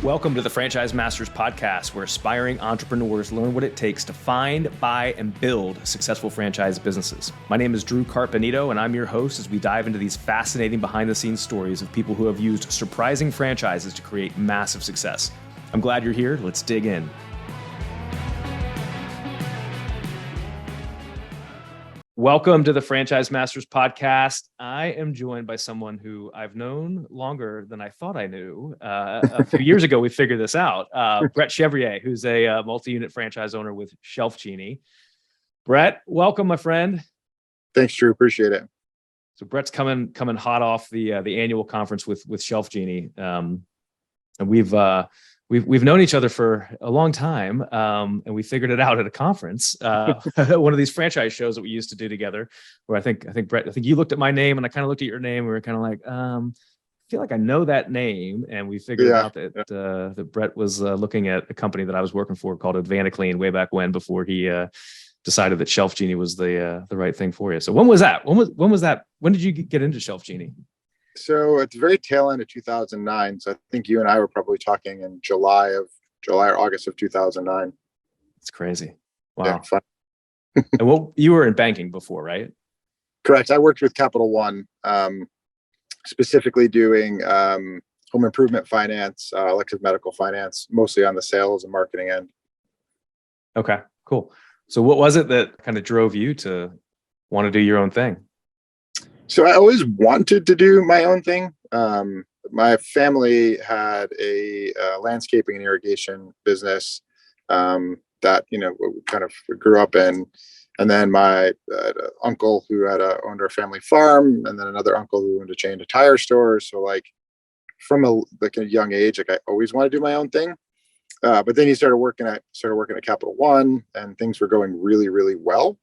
Welcome to the Franchise Masters podcast, where aspiring entrepreneurs learn what it takes to find, buy, and build successful franchise businesses. My name is Drew Carpenito, and I'm your host as we dive into these fascinating behind-the-scenes stories of people who have used surprising franchises to create massive success. I'm glad you're here. Let's dig in. Welcome to the Franchise Masters podcast. I am joined by someone who I've known longer than I thought I knew. A few years ago, we figured this out. Bret Chevrier, who's a multi-unit franchise owner with ShelfGenie. Bret, welcome, my friend. Thanks, Drew. Appreciate it. So Bret's coming hot off the annual conference with ShelfGenie, and we've known each other for a long time, and we figured it out at a conference, one of these franchise shows that we used to do together. Where I think Bret, you looked at my name and I kind of looked at your name. We were kind of like, I feel like I know that name, and we figured out that Bret was looking at a company that I was working for called Advanticlean way back when, before he decided that ShelfGenie was the right thing for you. So when was that? When was that? When did you get into ShelfGenie? So at the very tail end of 2009. So I think you and I were probably talking in July or August of 2009. It's crazy. Wow. Yeah, And you were in banking before, right? Correct. I worked with Capital One, specifically doing home improvement finance, elective medical finance, mostly on the sales and marketing end. Okay, cool. So what was it that kind of drove you to want to do your own thing? So I always wanted to do my own thing. My family had a landscaping and irrigation business that we kind of grew up in, and then my uncle who had owned our family farm, and then another uncle who owned a chain of tire stores. So from a young age, I always wanted to do my own thing. But then he started working at Capital One, and things were going really, really well.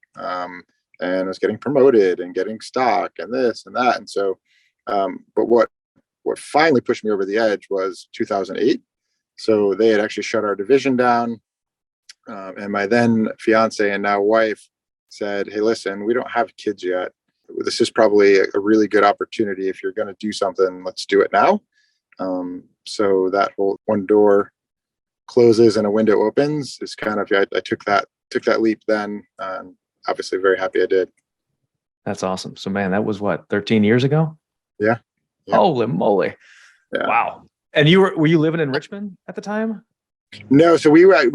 And I was getting promoted and getting stock and this and that. And so, but what finally pushed me over the edge was 2008. So they had actually shut our division down. And my then fiance and now wife said, "Hey, listen, we don't have kids yet. This is probably a really good opportunity. If you're going to do something, let's do it now." So that whole one door closes and a window opens is kind of, I took that leap then. Obviously very happy I did. That's awesome. So man, that was what, 13 years ago? Yeah. Holy moly. Yeah. Wow. And were you living in Richmond at the time? No. So I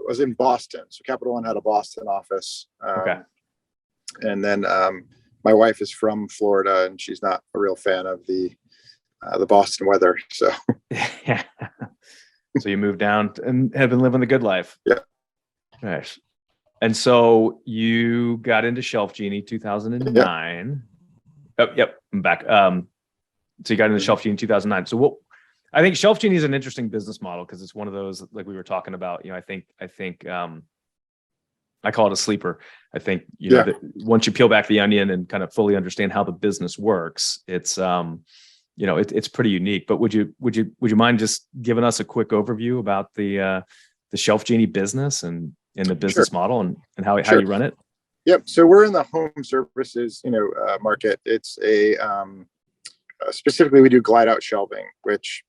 was in Boston. So Capital One had a Boston office. Okay. And then my wife is from Florida, and she's not a real fan of the Boston weather. So yeah. So you moved down and have been living the good life. Yeah. Nice. And so you got into ShelfGenie 2009. Yep. Oh, yep. I'm back. So you got into ShelfGenie in 2009. So I think ShelfGenie is an interesting business model because it's one of those, like we were talking about, I think I call it a sleeper. I think, that once you peel back the onion and kind of fully understand how the business works, it's, it's pretty unique. But would you mind just giving us a quick overview about the ShelfGenie business and the business model and how you run it? Yep. So we're in the home services, market. It's specifically we do glide out shelving, which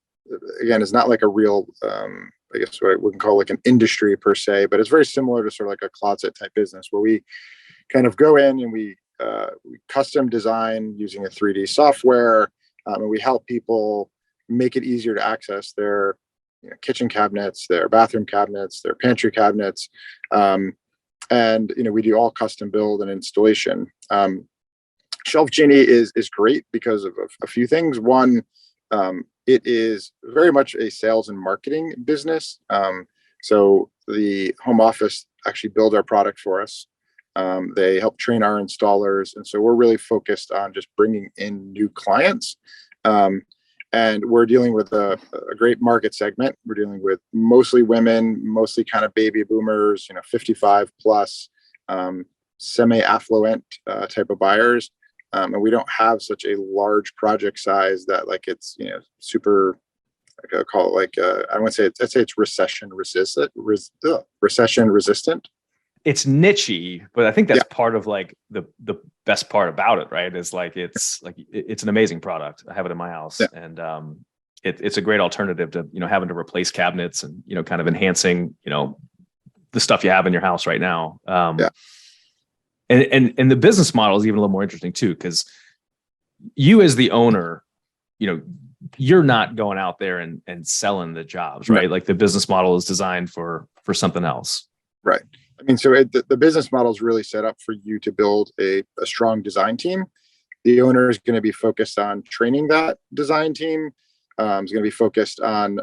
again is not like a real, I guess what we can call like an industry per se, but it's very similar to sort of like a closet type business where we kind of go in and we custom design using a 3D software, and we help people make it easier to access their kitchen cabinets, their bathroom cabinets, their pantry cabinets. And, we do all custom build and installation. ShelfGenie is great because of a few things. One, it is very much a sales and marketing business. So the home office actually build our product for us. They help train our installers. And so we're really focused on just bringing in new clients. And we're dealing with a great market segment. We're dealing with mostly women, mostly kind of baby boomers, 55 plus, semi-affluent type of buyers. And we don't have such a large project size that it's, super, I call it I wouldn't say I'd say it's recession resistant. It's nichey, but I think that's part of the best part about it, right? Is it's an amazing product. I have it in my house, and it's a great alternative to, having to replace cabinets and, kind of enhancing, the stuff you have in your house right now. Yeah. And the business model is even a little more interesting too, because you as the owner, you're not going out there and selling the jobs, right? Like the business model is designed for something else. Right. I mean, so the business model is really set up for you to build a strong design team. The owner is going to be focused on training that design team. Is going to be focused on,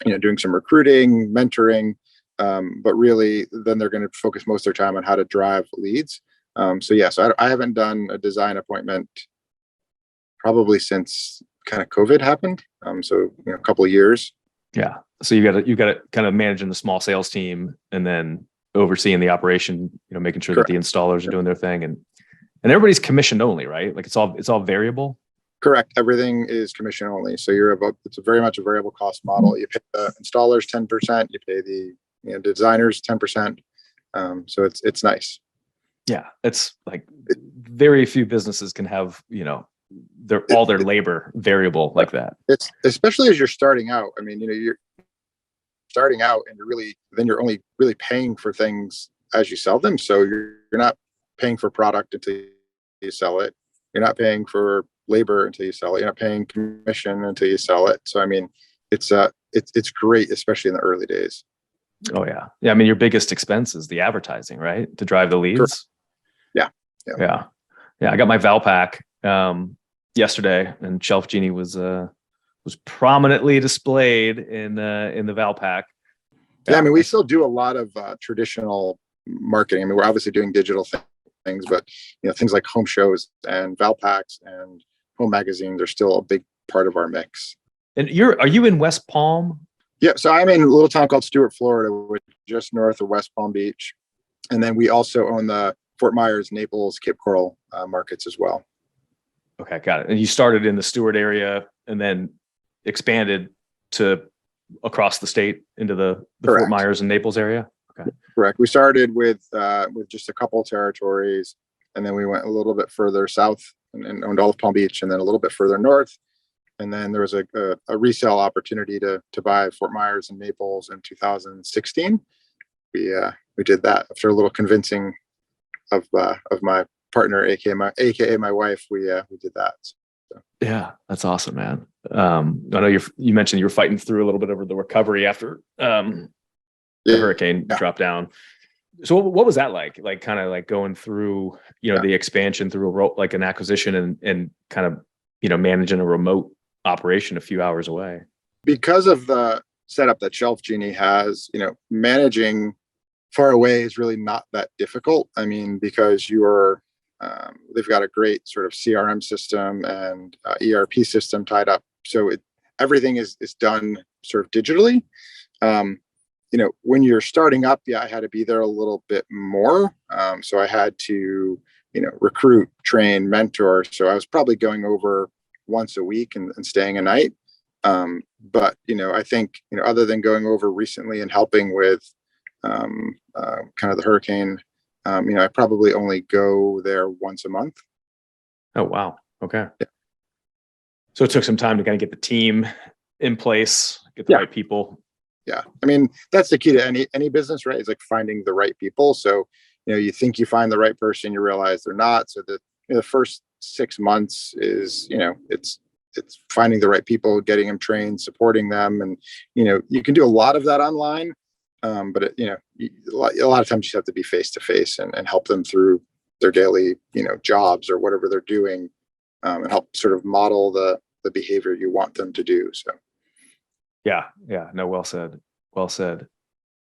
doing some recruiting, mentoring, but really then they're going to focus most of their time on how to drive leads. So I haven't done a design appointment probably since kind of COVID happened. A couple of years. Yeah. So you got to kind of managing the small sales team and then overseeing the operation, making sure Correct. that the installers are doing their thing, and everybody's commissioned only, right? Like it's all variable. Correct. Everything is commission only. So it's very much a variable cost model. You pay the installers 10%, you pay the designers 10%. So it's nice. Yeah. It's like very few businesses can have, all their labor variable like that. It's especially as you're starting out. I mean, you're starting out and you're only really paying for things as you sell them. So you're not paying for product until you sell it. You're not paying for labor until you sell it. You're not paying commission until you sell it. So I mean, it's great, especially in the early days. Oh yeah. Yeah. I mean, your biggest expense is the advertising, right? To drive the leads. Correct. Yeah. I got my Valpak yesterday, and ShelfGenie was prominently displayed in the Valpak. Yeah. I mean, we still do a lot of traditional marketing. I mean, we're obviously doing digital things, but things like home shows and Valpaks and home magazines are still a big part of our mix. And are you in West Palm? Yeah, so I'm in a little town called Stuart, Florida, which is just north of West Palm Beach, and then we also own the Fort Myers, Naples, Cape Coral markets as well. Okay, got it. And you started in the Stuart area and then expanded to across the state into the Fort Myers and Naples area. Okay, correct. We started with just a couple territories, and then we went a little bit further south and owned all of Palm Beach, and then a little bit further north. And then there was a resale opportunity to buy Fort Myers and Naples in 2016. We did that after a little convincing of my partner, aka my wife. We did that. So. Yeah, that's awesome, man. I know you mentioned you were fighting through a little bit of the recovery after the hurricane dropped down. So what was that like? Like kind of like going through the expansion through like an acquisition and kind of managing a remote operation a few hours away. Because of the setup that ShelfGenie has, managing far away is really not that difficult. I mean, because they've got a great sort of CRM system and ERP system tied up. So everything is done sort of digitally. When you're starting up, I had to be there a little bit more. So I had to, recruit, train, mentor. So I was probably going over once a week and staying a night. But, I think, other than going over recently and helping with kind of the hurricane, I probably only go there once a month. Oh, wow. Okay. Yeah. So it took some time to kind of get the team in place, get the right people. Yeah. I mean, that's the key to any business, right? It's like finding the right people. So, you think you find the right person, you realize they're not. So the first 6 months is, it's finding the right people, getting them trained, supporting them. And, you can do a lot of that online. But a lot of times you have to be face to face and help them through their daily, jobs or whatever they're doing, and help sort of model the behavior you want them to do. So. Yeah. No, well said. Well said.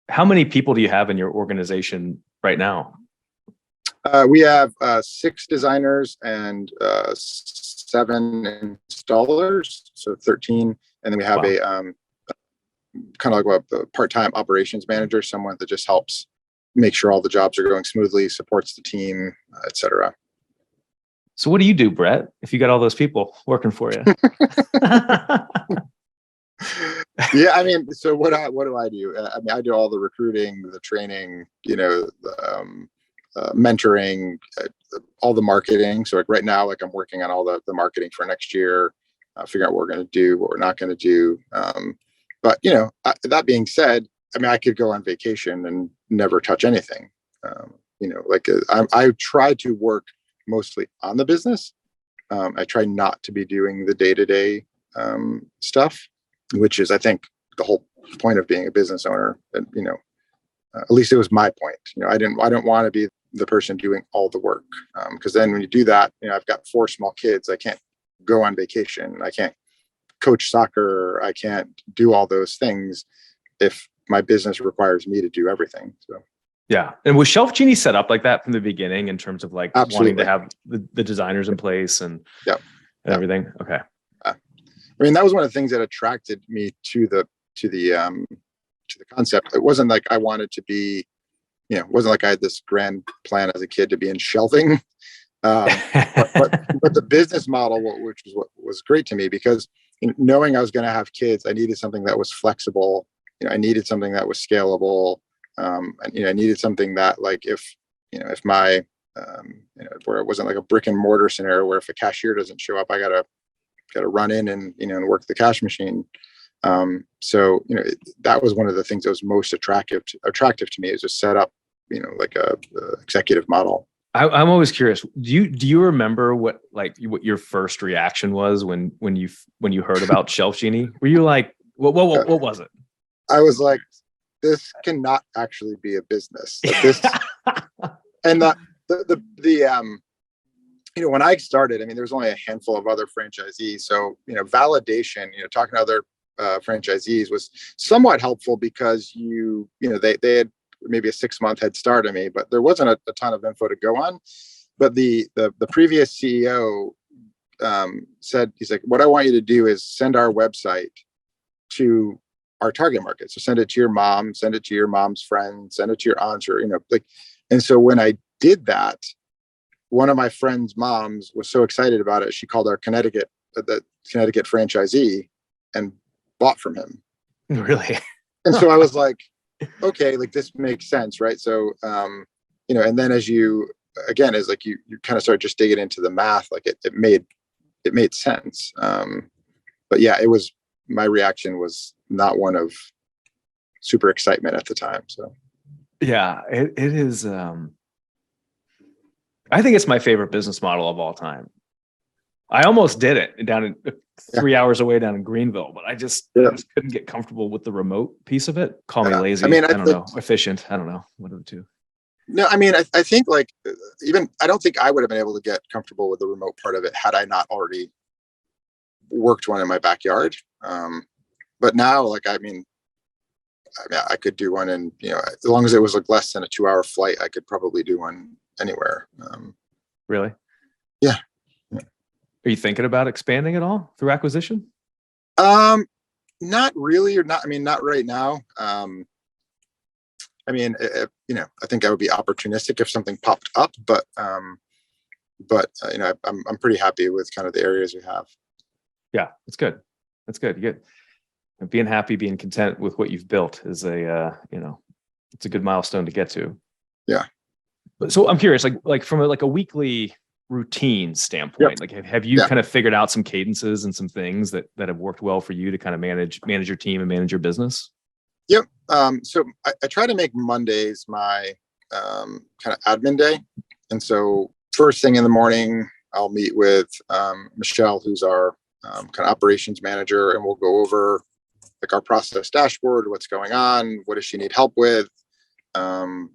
How many people do you have in your organization right now? We have 6 designers and 7 installers, so 13. And then we have a kind of like a part-time operations manager, someone that just helps make sure all the jobs are going smoothly, supports the team, et cetera. So what do you do, Bret, if you got all those people working for you? Yeah, I mean, so what do I do? I mean, I do all the recruiting, the training, mentoring, all the marketing. So like right now, like I'm working on all the marketing for next year. figuring out what we're going to do, what we're not going to do. But that being said, I mean, I could go on vacation and never touch anything. I try to work mostly on the business. I try not to be doing the day-to-day stuff, which is, I think, the whole point of being a business owner. And at least it was my point. I don't want to be the person doing all the work, because then when you do that, I've got 4 small kids. I can't go on vacation. I can't coach soccer. I can't do all those things if my business requires me to do everything. So. Yeah. And was ShelfGenie set up like that from the beginning in terms of like Absolutely. wanting to have the designers in place and everything? Okay. I mean, that was one of the things that attracted me to the concept. It wasn't like I wanted to be, it wasn't like I had this grand plan as a kid to be in shelving. But the business model, which was what was great to me, because knowing I was going to have kids, I needed something that was flexible. I needed something that was scalable. And I needed something that, like, if my where it wasn't like a brick and mortar scenario where if a cashier doesn't show up, I gotta run in and and work the cash machine. So that was one of the things that was most attractive to me, is to set up like a executive model. I'm always curious. Do you remember what your first reaction was when you heard about ShelfGenie? Were you like, what was it? I was like, this cannot actually be a business. This and when I started, I mean, there was only a handful of other franchisees. So, validation, talking to other franchisees was somewhat helpful, because they had maybe a 6-month head start on me, but there wasn't a ton of info to go on. But the previous CEO said, he's like, what I want you to do is send our website to our target market. So send it to your mom, send it to your mom's friend, send it to your aunts, or, and so when I did that, one of my friend's moms was so excited about it. She called our Connecticut franchisee and bought from him. Really? And so I was like, okay, like, this makes sense. Right. So, and then as you kind of start just digging into the math, like it made sense. But yeah, my reaction was not one of super excitement at the time. So yeah, it is. I think it's my favorite business model of all time. I almost did it down in 3 hours away down in Greenville, but I just couldn't get comfortable with the remote piece of it. Call me lazy. I mean, I don't know. Efficient. I don't know. What are the two? No, I mean, I think I don't think I would have been able to get comfortable with the remote part of it had I not already worked one in my backyard. But now, I could do one, and as long as it was like less than a 2-hour flight, I could probably do one anywhere. Really? Yeah. Are you thinking about expanding at all through acquisition? Not really, or not. I mean, not right now. I mean, I think I would be opportunistic if something popped up, but I'm pretty happy with kind of the areas we have. Yeah, that's good. That's good. You get being happy, being content with what you've built is it's a good milestone to get to. Yeah. But so I'm curious, like from a weekly routine standpoint, like have you kind of figured out some cadences and some things that have worked well for you to kind of manage your team and manage your business? Yep. So I try to make Mondays my kind of admin day. And so first thing in the morning, I'll meet with Michelle, who's our kind of operations manager, and we'll go over like our process dashboard, what's going on, what does she need help with, and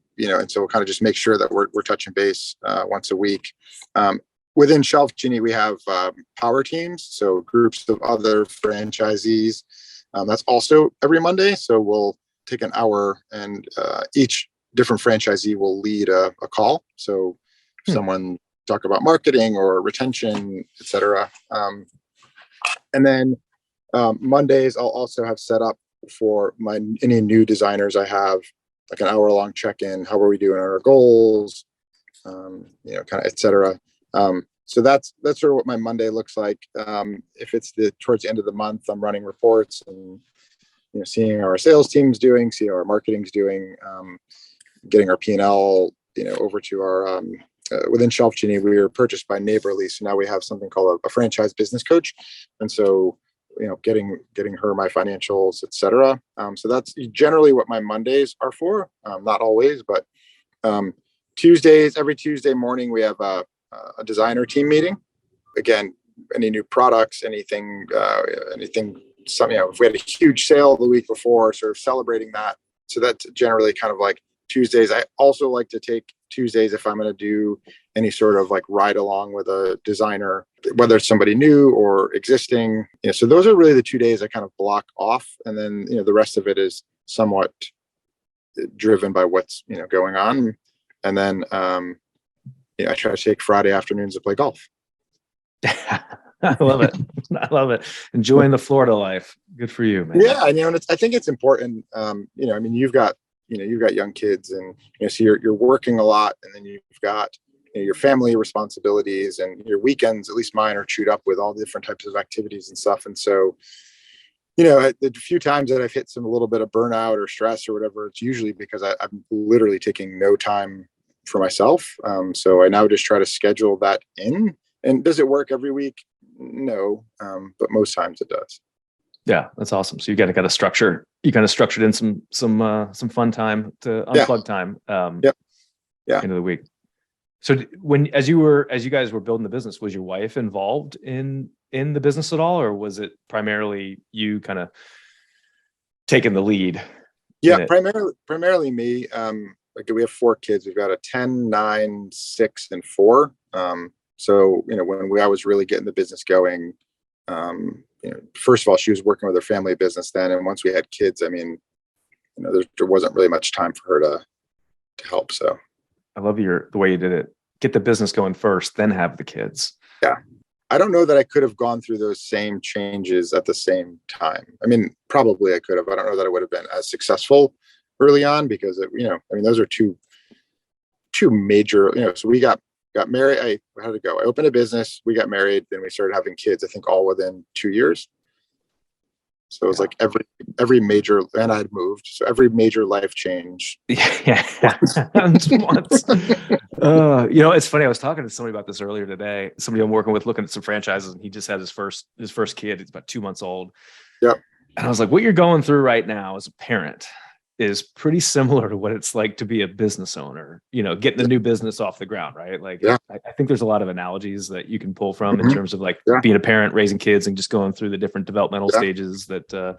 so we'll kind of just make sure that we're touching base once a week. Within ShelfGenie, we have power teams, so groups of other franchisees. That's also every Monday. So we'll take an hour, and each different franchisee will lead a call. So someone talk about marketing or retention, et cetera. And then Mondays, I'll also have set up for any new designers I have, like an hour-long check-in. How are we doing on our goals? Kind of, et cetera. So that's sort of what my Monday looks like. If it's towards the end of the month, I'm running reports and seeing how our sales team's doing, seeing how our marketing's doing, getting our P&L over to our within ShelfGenie, we were purchased by Neighborly. So now we have something called a franchise business coach. And so, getting her my financials, et cetera. So that's generally what my Mondays are for. Not always, but Tuesdays, every Tuesday morning, we have a designer team meeting. Again, any new products, anything, something, if we had a huge sale the week before, sort of celebrating that. So that's generally kind of like Tuesdays. I also like to take Tuesdays if I'm going to do any sort of like ride along with a designer, whether it's somebody new or existing. So those are really the 2 days I kind of block off. And then, the rest of it is somewhat driven by what's, going on. And then, I try to take Friday afternoons to play golf. I love it. I love it. Enjoying the Florida life. Good for you, man. Yeah. And, I think it's important. You've got young kids and, so you're working a lot, and then you've got, your family responsibilities, and your weekends, at least mine, are chewed up with all the different types of activities and stuff. And so, the few times that I've hit a little bit of burnout or stress or whatever, it's usually because I'm literally taking no time for myself. So I now just try to schedule that in. And does it work every week? No. But most times it does. Yeah, that's awesome. So you kind of structured in some fun time to unplug time. End of the week. So as you guys were building the business, was your wife involved in the business at all, or was it primarily you kind of taking the lead? Yeah, primarily me. We have 4 kids. We've got a 10, 9, 6, and 4. So, when I was really getting the business going, first of all, she was working with her family business then. And once we had kids, there wasn't really much time for her to help. So I love the way you did it. Get the business going first, then have the kids. Yeah. I don't know that I could have gone through those same changes at the same time. Probably I could have. I don't know that I would have been as successful early on because, those are two major, so we got married. How'd it go? I opened a business, we got married, then we started having kids, I think all within 2 years. So it was like every major, and I had moved. So every major life change. Yeah. Once. It's funny. I was talking to somebody about this earlier today. Somebody I'm working with looking at some franchises, and he just had his first kid. He's about 2 months old. Yep. And I was like, what you're going through right now as a parent is pretty similar to what it's like to be a business owner, getting a new business off the ground, right? I think there's a lot of analogies that you can pull from in terms of being a parent, raising kids, and just going through the different developmental stages that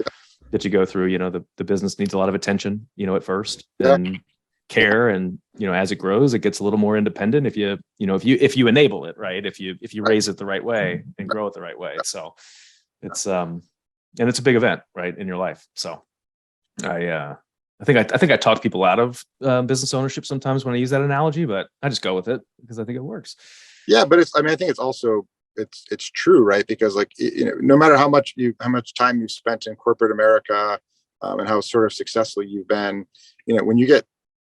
you go through. The business needs a lot of attention, at first, and care. And, as it grows, it gets a little more independent if you enable it, right? If you raise it the right way and grow it the right way. So it's, and it's a big event, right, in your life. So I think I talk people out of business ownership sometimes when I use that analogy, but I just go with it because I think it works. Yeah, but I think it's also it's true, right? Because no matter how much time you've spent in corporate America, and how sort of successful you've been, when you get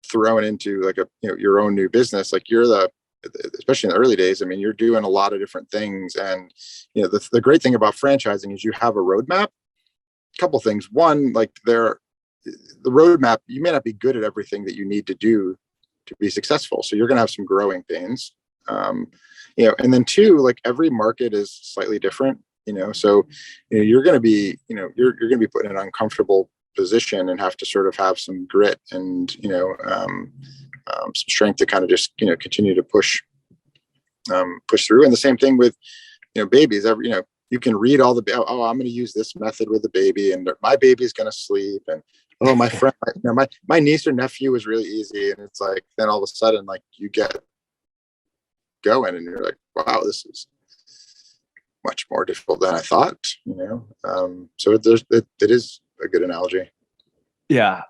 thrown into your own new business, especially in the early days, you're doing a lot of different things, and the great thing about franchising is you have a roadmap. A couple things. One, the roadmap, you may not be good at everything that you need to do to be successful. So you're going to have some growing pains. And then 2, every market is slightly different, so, you're going to be, you're going to be put in an uncomfortable position and have to sort of have some grit and, some strength to kind of just, continue to push through. And the same thing with, babies. You can read all I'm going to use this method with the baby, and my baby's going to sleep, and my friend, my niece or nephew was really easy, and it's then all of a sudden you get going, and you're like, wow, this is much more difficult than I thought. So it is a good analogy. Yeah.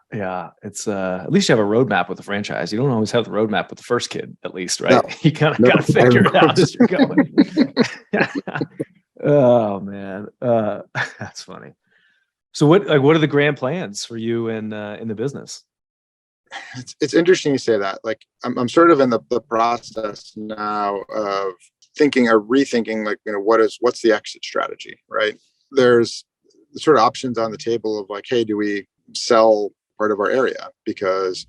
It's at least you have a roadmap with the franchise. You don't always have the roadmap with the first kid, at least, right? No. You kind of got to figure it out as you're going. Oh man, that's funny. So what are the grand plans for you in the business? It's interesting you say that. I'm sort of in the process now of rethinking, what's the exit strategy, right? There's sort of options on the table of hey, do we sell part of our area? Because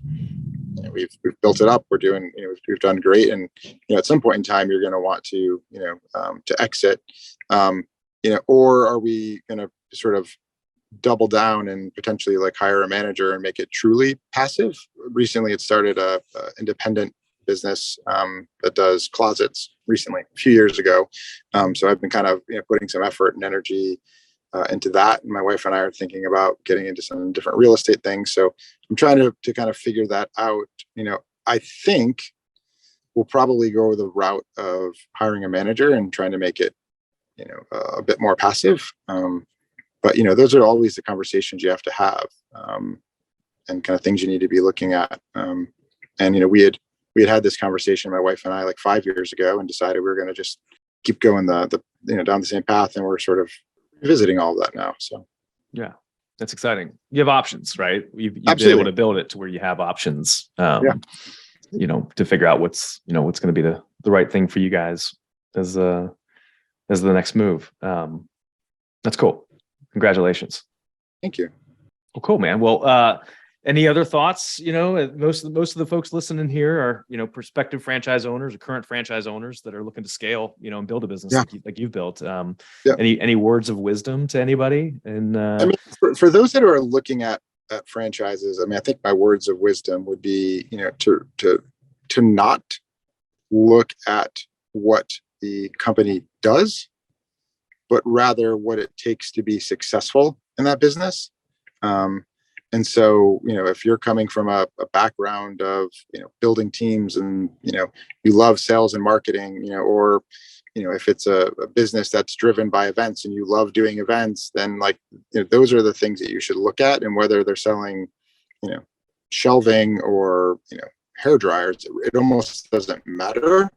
we've built it up. We're doing, we've done great. And, at some point in time, you're going to want to, to exit, or are we going to sort of double down and potentially like hire a manager and make it truly passive? Recently, it started a independent business that does closets recently, a few years ago. So I've been kind of putting some effort and energy into that. And my wife and I are thinking about getting into some different real estate things. So I'm trying to kind of figure that out. I think we'll probably go the route of hiring a manager and trying to make it, a bit more passive. But those are always the conversations you have to have, and kind of things you need to be looking at. And we had this conversation, my wife and I, like 5 years ago, and decided we were going to just keep going the down the same path, and we're sort of revisiting all of that now. So yeah, that's exciting. You have options, right? You've been Absolutely. able to build it to where you have options, Yeah. To figure out what's going to be the right thing for you guys as the next move. That's cool. Congratulations. Thank you. Well, cool, man. Well, any other thoughts? Most of the folks listening here are, prospective franchise owners or current franchise owners that are looking to scale, and build a business like you've built. Any words of wisdom to anybody? And I mean, for those that are looking at franchises, I mean, I think my words of wisdom would be, to not look at what the company does, but rather what it takes to be successful in that business. And so, if you're coming from a background of, building teams and, you love sales and marketing, or, if it's a business that's driven by events and you love doing events, then those are the things that you should look at. And whether they're selling, shelving or, hair dryers, it almost doesn't matter.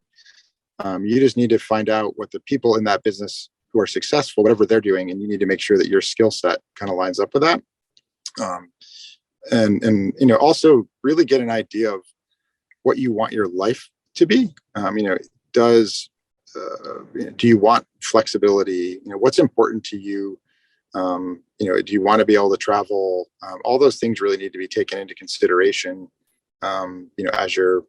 You just need to find out what the people in that business who are successful, whatever they're doing, and you need to make sure that your skill set kind of lines up with that. And also really get an idea of what you want your life to be. Do you want flexibility? What's important to you? Do you want to be able to travel? All those things really need to be taken into consideration, as you're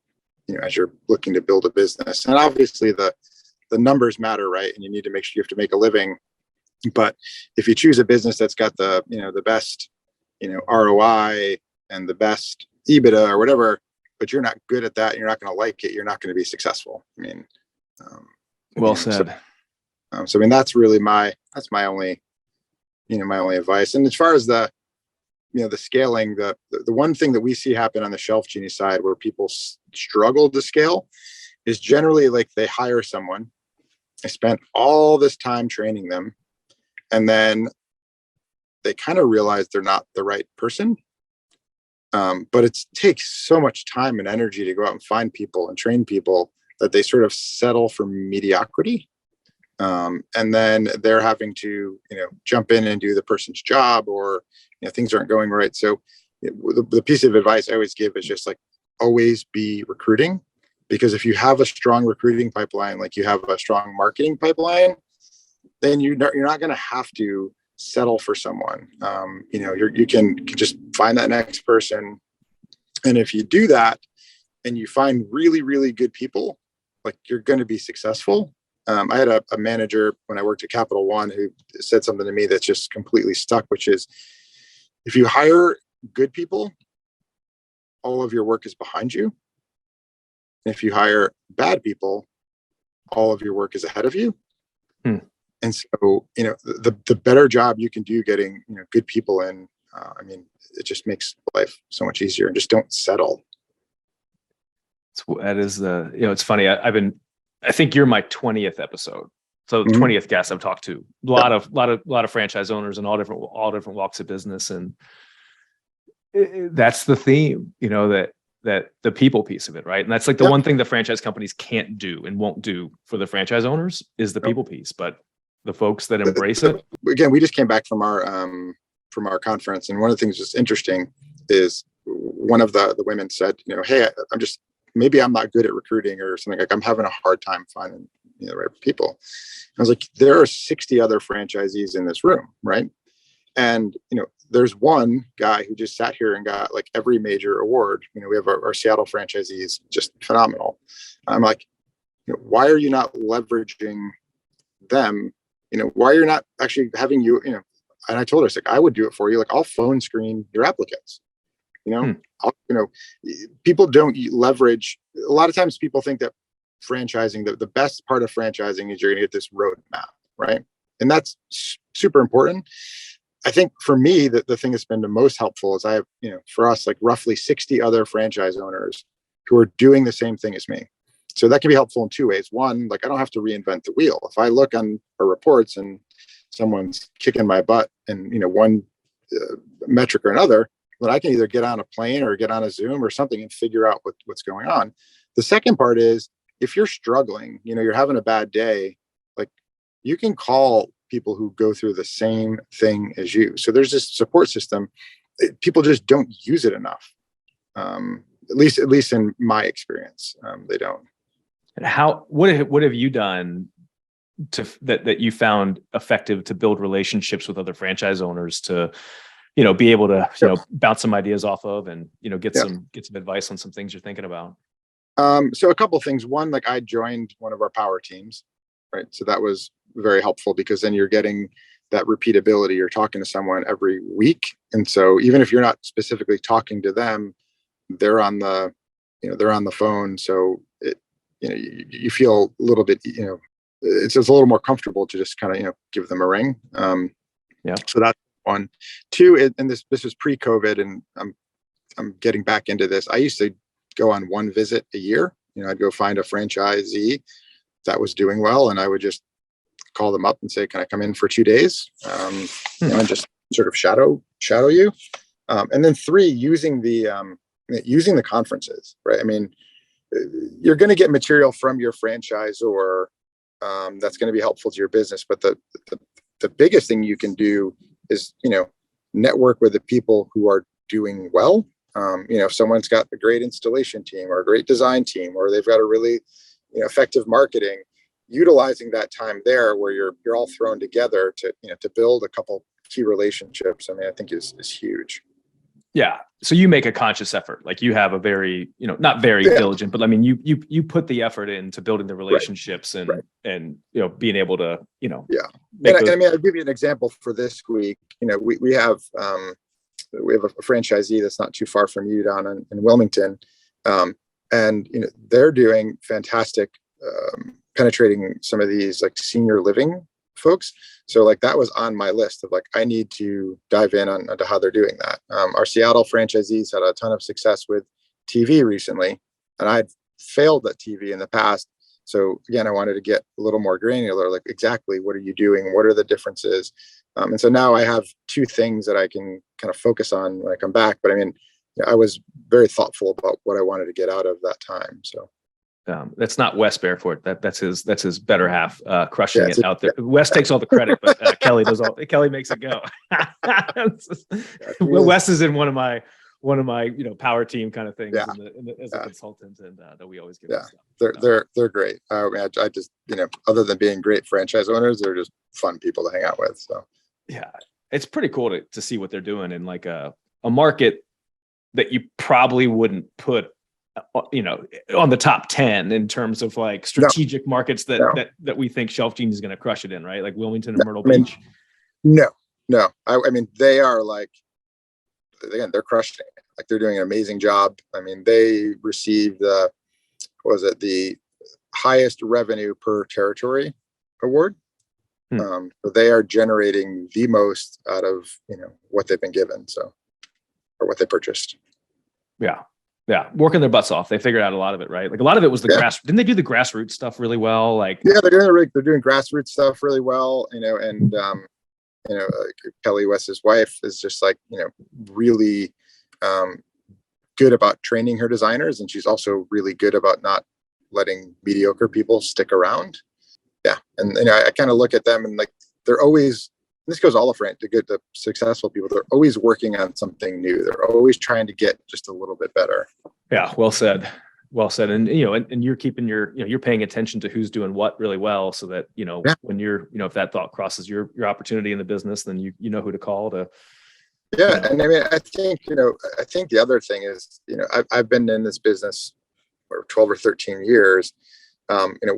looking to build a business. And obviously the numbers matter, right? And you need to make sure you have to make a living. But if you choose a business that's got the best, ROI and the best EBITDA or whatever, but you're not good at that, and you're not going to like it, you're not going to be successful. I mean, well said. So I mean, that's really my only advice. And as far as the scaling, the one thing that we see happen on the ShelfGenie side where people struggle to scale is generally like they hire someone, they spent all this time training them, and then they kind of realize they're not the right person. But it takes so much time and energy to go out and find people and train people that they sort of settle for mediocrity. And then they're having to, jump in and do the person's job, or, things aren't going right. So the piece of advice I always give is just always be recruiting, because if you have a strong recruiting pipeline, like you have a strong marketing pipeline, then you're not going to have to settle for someone. You can just find that next person. And if you do that and you find really, really good people, you're going to be successful. I had a manager when I worked at Capital One who said something to me that's just completely stuck, which is, if you hire good people, all of your work is behind you. And if you hire bad people, all of your work is ahead of you. And so, the better job you can do getting, good people in, it just makes life so much easier, and just don't settle. That is it's funny. I think you're my 20th episode. So 20th guest I've talked to. A lot of franchise owners and all different walks of business. And that's the theme, that the people piece of it, right? And that's the one thing the franchise companies can't do and won't do for the franchise owners is the people piece. But the folks that embrace it. Again, we just came back from our conference, and one of the things that's interesting is one of the women said, hey, maybe I'm not good at recruiting or something. I'm having a hard time finding the right people. I was like, there are 60 other franchisees in this room, right? And there's one guy who just sat here and got like every major award. We have our Seattle franchisees, just phenomenal. I'm like, why are you not leveraging them? Why you're not actually having and I told her, I was like, I would do it for you. Like, I'll phone screen your applicants. People don't leverage. A lot of times people think that franchising, the best part of franchising is you're going to get this roadmap, right? And that's super important. I think for me, the thing that's been the most helpful is I have, for us, like roughly 60 other franchise owners who are doing the same thing as me. So that can be helpful in two ways. One, like, I don't have to reinvent the wheel. If I look on our reports and someone's kicking my butt and, one metric or another, then I can either get on a plane or get on a Zoom or something and figure out what's going on. The second part is, if you're struggling, you're having a bad day, like, you can call people who go through the same thing as you. So there's this support system. People just don't use it enough. At least in my experience, they don't. And what have you done that you found effective to build relationships with other franchise owners to, be able to, bounce some ideas off of and, get some advice on some things you're thinking about? So a couple of things. One, like, I joined one of our power teams, right? So that was very helpful because then you're getting that repeatability. You're talking to someone every week. And so even if you're not specifically talking to them, they're on the phone. So you feel a little bit, it's just a little more comfortable to just kind of, give them a ring. So that's one. Two, and this was pre-COVID, and I'm getting back into this. I used to go on one visit a year. I'd go find a franchisee that was doing well, and I would just call them up and say, "Can I come in for 2 days?" And just sort of shadow you. And then three, using the conferences, right? I mean, you're going to get material from your franchisor that's going to be helpful to your business, but the biggest thing you can do is network with the people who are doing well. If someone's got a great installation team or a great design team, or they've got a really effective marketing, utilizing that time there where you're all thrown together to build a couple key relationships, I think is huge. Yeah. So you make a conscious effort. Like, you have a very, not very diligent, but you put the effort into building the relationships and being able to, I'll give you an example for this week. We have a franchisee that's not too far from you down in Wilmington. And they're doing fantastic, penetrating some of these like senior living folks. So like, that was on my list of like, I need to dive in onto how they're doing that. Our Seattle franchisees had a ton of success with TV recently, and I'd failed at TV in the past. So again, I wanted to get a little more granular, like, exactly what are you doing? What are the differences? And so now I have two things that I can kind of focus on when I come back. But I was very thoughtful about what I wanted to get out of that time. So. That's not Wes Barefoot. That's his better half, crushing it out there. Wes takes all the credit, but Kelly makes it go. Wes is in one of my power team kind of things as a consultant, and that we always give. They're great. I just other than being great franchise owners, they're just fun people to hang out with. So it's pretty cool to see what they're doing in like a market that you probably wouldn't put on the top 10 in terms of like strategic markets that we think ShelfGenie is going to crush it in, right? Like Wilmington and Myrtle Beach. No. They are like, again, they're crushing it. Like, they're doing an amazing job. They received the highest revenue per territory award. So they are generating the most out of, what they've been given. Or what they purchased. Yeah, working their butts off. They figured out a lot of it, right? Like, a lot of it was the grass. Didn't they do the grassroots stuff really well? Like, they're doing grassroots stuff really well. Kelly, Wes's wife, is just like, really good about training her designers, and she's also really good about not letting mediocre people stick around. Yeah, and I kind of look at them and like, they're always. This goes all the successful people. They're always working on something new. They're always trying to get just a little bit better. Yeah. Well said. And, and you're keeping you're paying attention to who's doing what really well, so that, when you're, if that thought crosses your opportunity in the business, then you know who to call to Yeah. And I mean, I think the other thing is, I've been in this business for 12 or 13 years.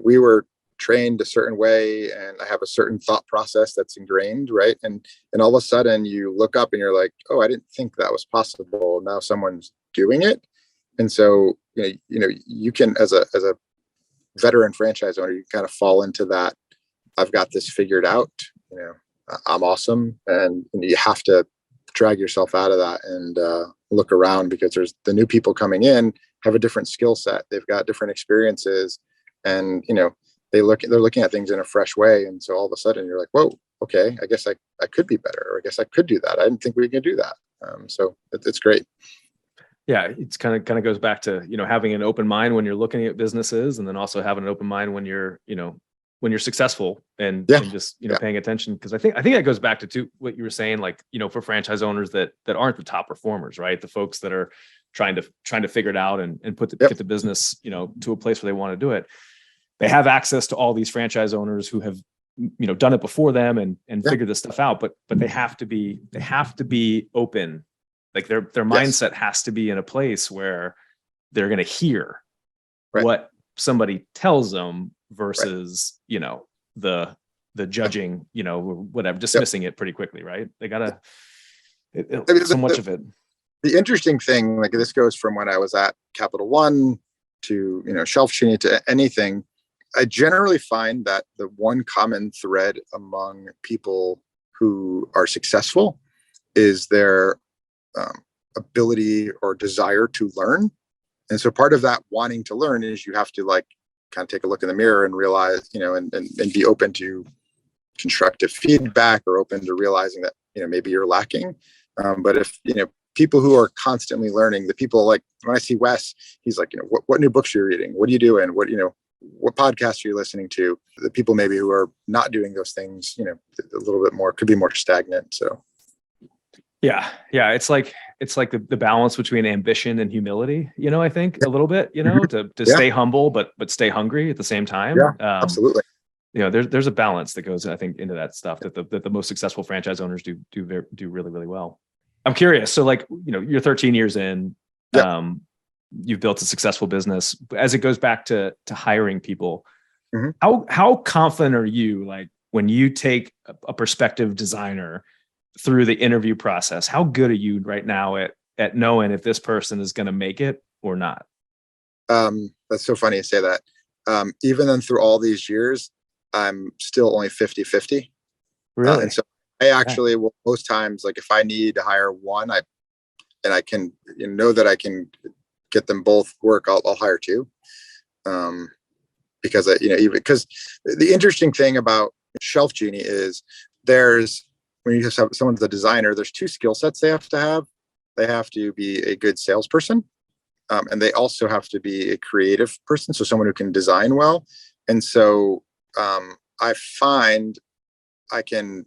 We were trained a certain way, and I have a certain thought process that's ingrained, right? And all of a sudden you look up and you're like, oh, I didn't think that was possible. Now someone's doing it. And so, you can, as a veteran franchise owner, you kind of fall into that. I've got this figured out, I'm awesome. And you have to drag yourself out of that and look around, because there's the new people coming in have a different skill set. They've got different experiences, and they're looking at things in a fresh way. And so all of a sudden you're like, whoa, okay, I guess I could be better, or I guess I could do that. I didn't think we could do that. So it's great. Yeah, it's kind of goes back to, having an open mind when you're looking at businesses, and then also having an open mind when you're successful, and just, paying attention. Because I think that goes back to what you were saying, like, for franchise owners that aren't the top performers, right? The folks that are trying to figure it out and get the business, to a place where they want to do it. They have access to all these franchise owners who have, done it before them and figured this stuff out, but they have to be open. Like their mindset has to be in a place where they're going to hear what somebody tells them versus, the judging, whatever, dismissing it pretty quickly, right? They gotta, so much of it. The interesting thing, like, this goes from when I was at Capital One to, ShelfGenie, to anything. I generally find that the one common thread among people who are successful is their ability or desire to learn. And so part of that wanting to learn is you have to, like, kind of take a look in the mirror and realize, and be open to constructive feedback, or open to realizing that, maybe you're lacking. But if, people who are constantly learning, the people, like, when I see Wes, he's like, what new books are you reading? What are you doing? What podcasts are you listening to? The people maybe who are not doing those things, a little bit more, could be more stagnant. So. Yeah. It's like the balance between ambition and humility, I think a little bit, to stay humble, but stay hungry at the same time. Yeah, absolutely. There's a balance that goes, I think, into that stuff that the most successful franchise owners do really, really well. I'm curious. So, like, you're 13 years in, you've built a successful business. As it goes back to hiring people, how confident are you, like, when you take a prospective designer through the interview process? How good are you right now at knowing if this person is going to make it or not? That's so funny you say that. Even then, through all these years, I'm still only 50-50. Really? And so I actually will, most times, like, if I need to hire one, I can, know that I can get them both work, I'll hire two. Because even because the interesting thing about ShelfGenie is when you just have someone's a designer, there's two skill sets they have to have. They have to be a good salesperson, and they also have to be a creative person, so someone who can design well. And so I find I can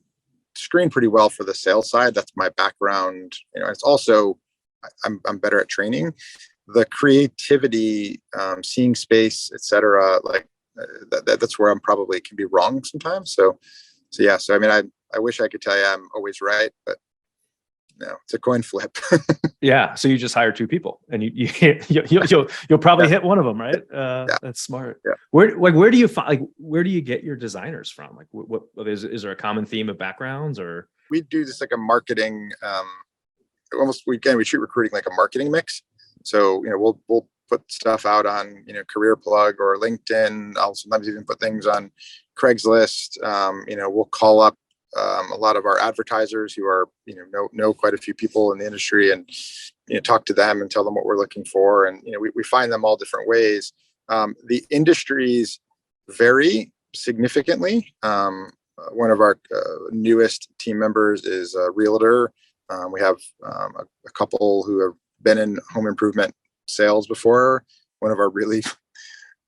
screen pretty well for the sales side. That's my background. It's also, I'm better at training. The creativity, seeing space, etc. Like that's where I'm probably can be wrong sometimes. So yeah. So I mean, I wish I could tell you I'm always right, but no, it's a coin flip. Yeah. So you just hire two people, and you'll probably hit one of them, right? That's smart. Yeah. Where do you find, like, where do you get your designers from? Like, what is there a common theme of backgrounds, or? We do just like a marketing, we treat recruiting like a marketing mix. So, we'll put stuff out on, Career Plug or LinkedIn. I'll sometimes even put things on Craigslist. We'll call up a lot of our advertisers who are, know quite a few people in the industry, and, talk to them and tell them what we're looking for. And, we find them all different ways. The industries vary significantly. One of our newest team members is a realtor. We have a couple who have been in home improvement sales before. One of our really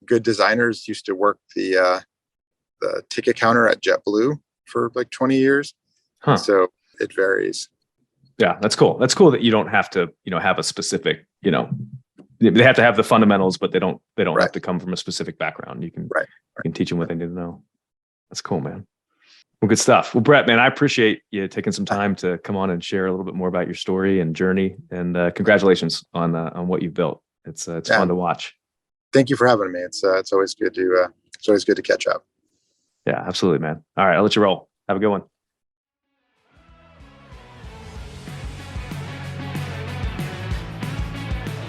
good designers used to work the ticket counter at JetBlue for like 20 years. So it varies. Yeah, that's cool. That's cool that you don't have to, have a specific, they have to have the fundamentals, but they don't have to come from a specific background. You can, you can teach them what they need to know. That's cool, man. Well, good stuff. Well, Bret, man, I appreciate you taking some time to come on and share a little bit more about your story and journey. And congratulations on what you've built. It's fun to watch. Thank you for having me. It's always good to catch up. Yeah, absolutely, man. All right, I'll let you roll. Have a good one.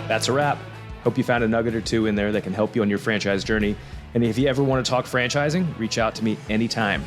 That's a wrap. Hope you found a nugget or two in there that can help you on your franchise journey. And if you ever want to talk franchising, reach out to me anytime.